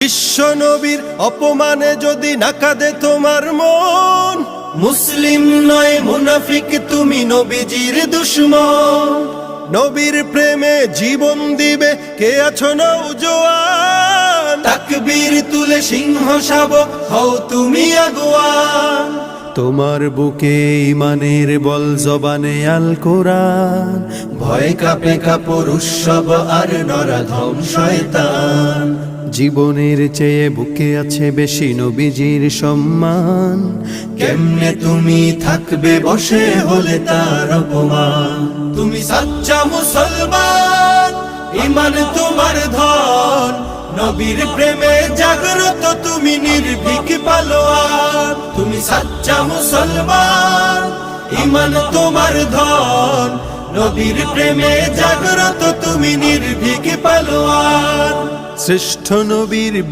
বিশ্ব নবীর অপমানে যদি না কাঁদে তোমার মন, মুসলিম নয় মুনাফিক তুমি নবীজির দুশমন। নবীর প্রেমে জীবন দিবে কে আছো নওজোয়ান, তাকবীর তুলে সিংহ শাবক হও তুমি আগুয়ান। তোমার বুকে ইমানের বল জবানে আল কোরআন, ভয় কাঁপে কাপড় উৎসব আর নরাধম শয়তান। জীবনের চেয়ে বুকে আছে বেশি নবীজির সম্মান, কেমনে তুমি থাকবে বসে হলে তার অপমান। তুমি সাচ্চা মুসলমান, ইমান তোমার ধন, নবীর প্রেমে জাগ্রত তুমি নির্ভীক পালোয়ান। তুমি সাচ্চা মুসলমান, ইমান তোমার ধন, নবীর প্রেমে জাগ্রত তুমি নির্ভীক পালোয়ান। শ্রেষ্ঠ নবীর